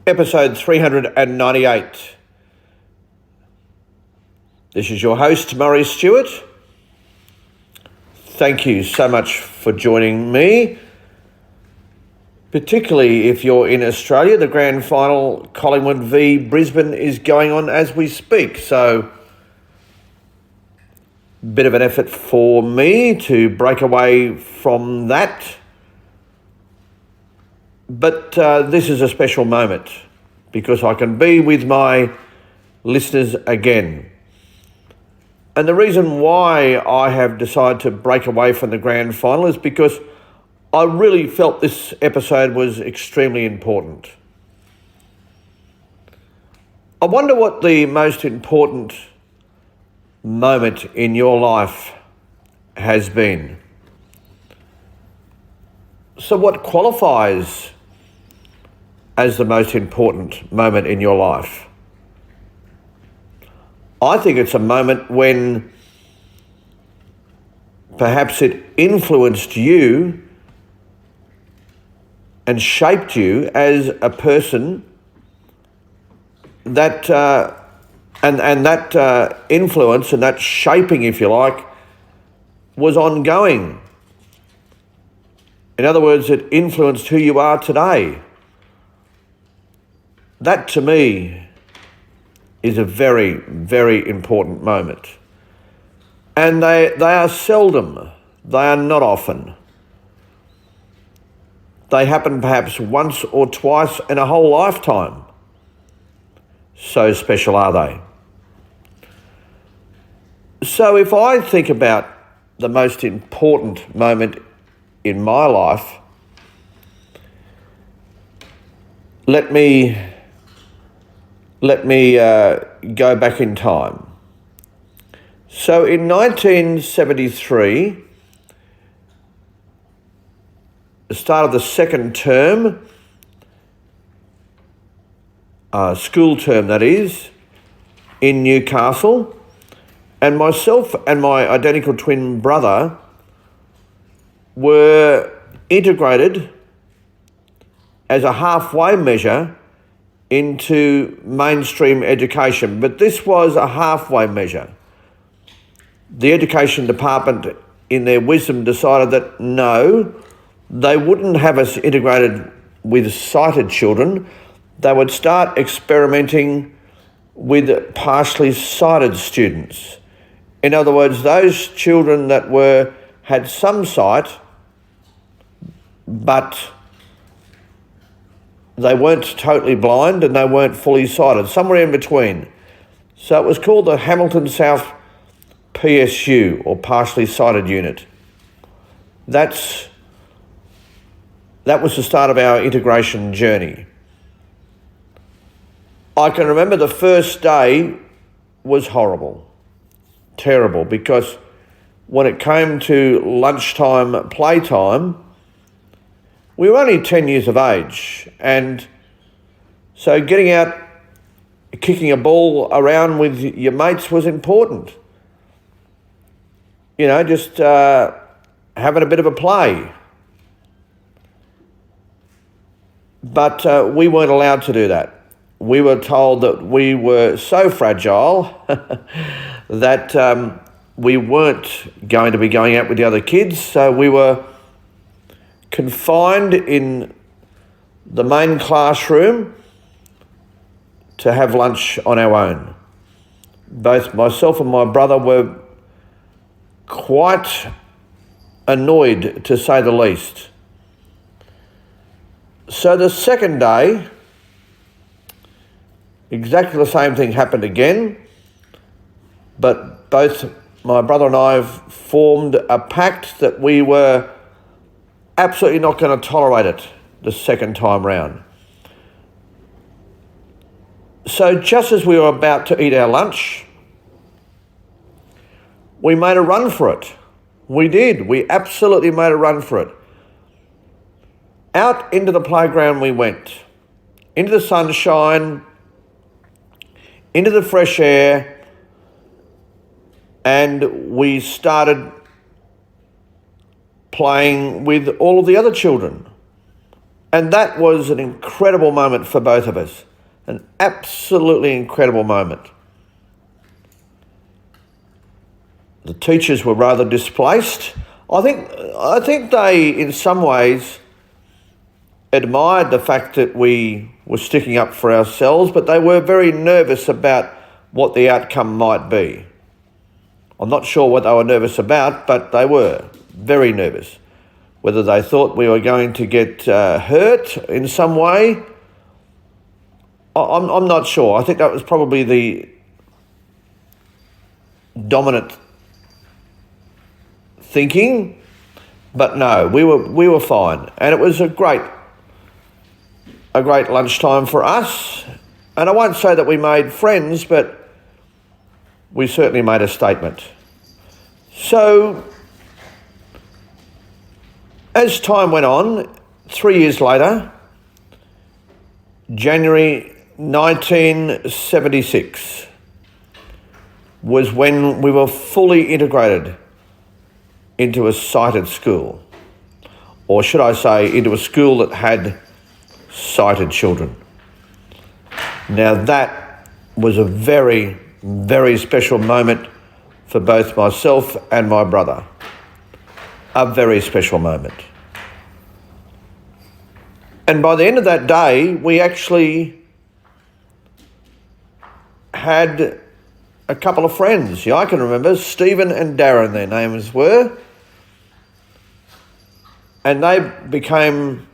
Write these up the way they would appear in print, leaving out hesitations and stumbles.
episode 398. This is your host, Murray Stewart. Thank you so much for joining me, particularly if you're in Australia. The grand final, Collingwood v Brisbane, is going on as we speak, so bit of an effort for me to break away from that. But this is a special moment because I can be with my listeners again. And the reason why I have decided to break away from the grand final is because I really felt this episode was extremely important. I wonder what the most important moment in your life has been. So what qualifies as the most important moment in your life? I think it's a moment when perhaps it influenced you and shaped you as a person that and that influence and that shaping, if you like, was ongoing. In other words, it influenced who you are today. That, to me, is a very, very important moment. And they are seldom, they are not often. They happen perhaps once or twice in a whole lifetime. So special are they. So if I think about the most important moment in my life, let me go back in time. So in 1973, the start of the second term, school term that is, in Newcastle, and myself and my identical twin brother were integrated as a halfway measure into mainstream education, but this was a halfway measure. The education department, in their wisdom, decided that no, they wouldn't have us integrated with sighted children. They would start experimenting with partially sighted students. In other words, those children that had some sight, but they weren't totally blind and they weren't fully sighted, somewhere in between. So it was called the Hamilton South PSU, or Partially Sighted Unit. That was the start of our integration journey. I can remember the first day was horrible, terrible, because when it came to lunchtime, playtime, we were only 10 years of age, and so getting out, kicking a ball around with your mates was important. You know, just having a bit of a play. But we weren't allowed to do that. We were told that we were so fragile that we weren't going to be going out with the other kids, so we were confined in the main classroom to have lunch on our own. Both myself and my brother were quite annoyed, to say the least. So the second day, exactly the same thing happened again, but both my brother and I formed a pact that we were absolutely not going to tolerate it the second time round. So just as we were about to eat our lunch, we made a run for it. We did. We absolutely made a run for it. Out into the playground we went, into the sunshine, into the fresh air, and we started playing with all of the other children. And that was an incredible moment for both of us. An absolutely incredible moment. The teachers were rather displaced. I think they, in some ways, admired the fact that we were sticking up for ourselves, but they were very nervous about what the outcome might be. I'm not sure what they were nervous about, but they were very nervous. Whether they thought we were going to get hurt in some way, I'm not sure. I think that was probably the dominant thinking, but no, we were fine, and it was a great lunchtime for us. And I won't say that we made friends, but we certainly made a statement. So, as time went on, 3 years later, January 1976 was when we were fully integrated into a sighted school, or should I say, into a school that had sighted children. Now that was a very, very special moment for both myself and my brother. A very special moment. And by the end of that day, we actually had a couple of friends. Yeah, I can remember Stephen and Darren, their names were. And they became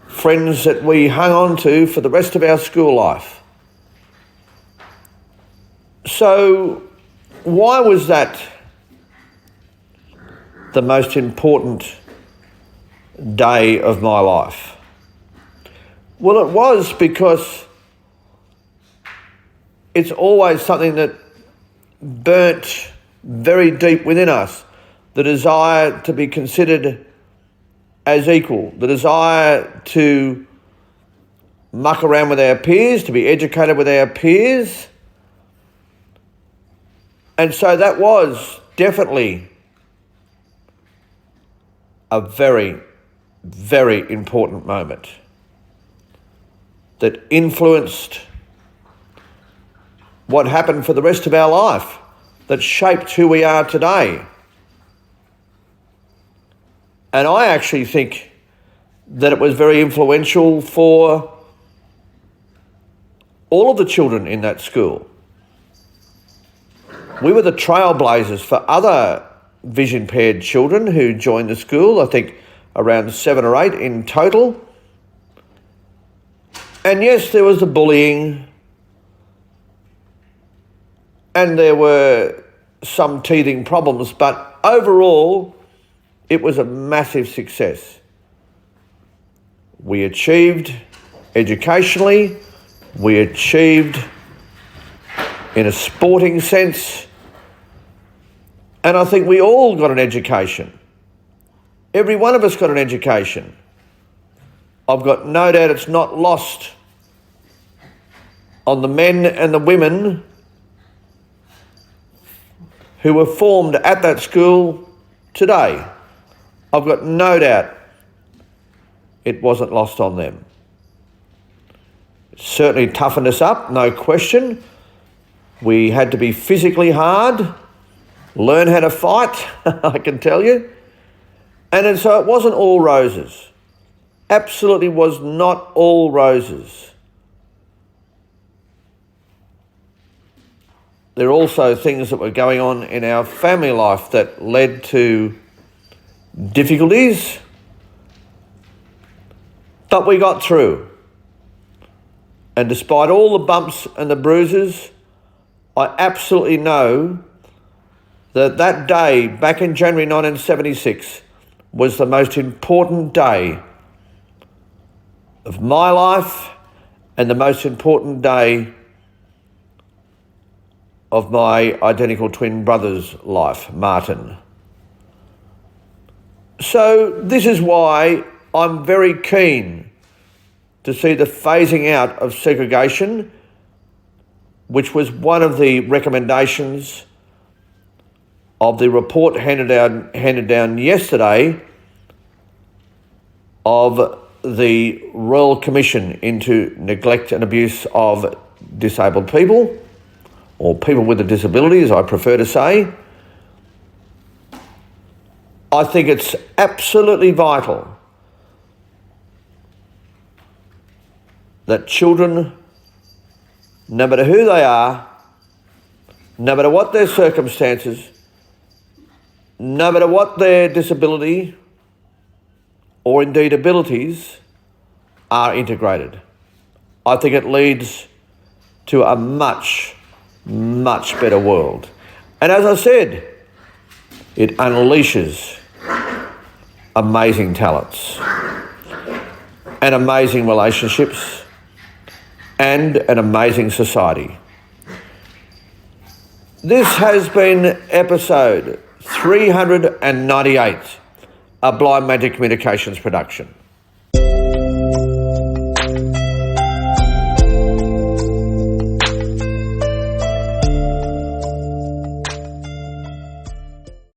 friends that we hung on to for the rest of our school life. So why was that the most important day of my life? Well, it was because it's always something that burnt very deep within us, the desire to be considered as equal, the desire to muck around with our peers, to be educated with our peers. And so that was definitely a very, very important moment that influenced what happened for the rest of our life, that shaped who we are today. And I actually think that it was very influential for all of the children in that school. We were the trailblazers for other vision-impaired children who joined the school, I think around 7 or 8 in total. And yes, there was the bullying, and there were some teething problems, but overall, it was a massive success. We achieved educationally, we achieved in a sporting sense, and I think we all got an education. Every one of us got an education. I've got no doubt it's not lost on the men and the women who were formed at that school today. I've got no doubt it wasn't lost on them. It certainly toughened us up, no question. We had to be physically hard, learn how to fight, I can tell you. And so it wasn't all roses. Absolutely was not all roses. There are also things that were going on in our family life that led to difficulties, but we got through. And despite all the bumps and the bruises, I absolutely know that that day back in January 1976 was the most important day of my life and the most important day of my identical twin brother's life, Martin. So this is why I'm very keen to see the phasing out of segregation, which was one of the recommendations of the report handed down yesterday of the Royal Commission into Neglect and Abuse of Disabled People, or people with a disability, as I prefer to say. I think it's absolutely vital that children, no matter who they are, no matter what their circumstances, no matter what their disability or indeed abilities, are integrated. I think it leads to a much, much better world. And as I said, it unleashes amazing talents and amazing relationships and an amazing society. This has been episode 398, a Blind Magic Communications production.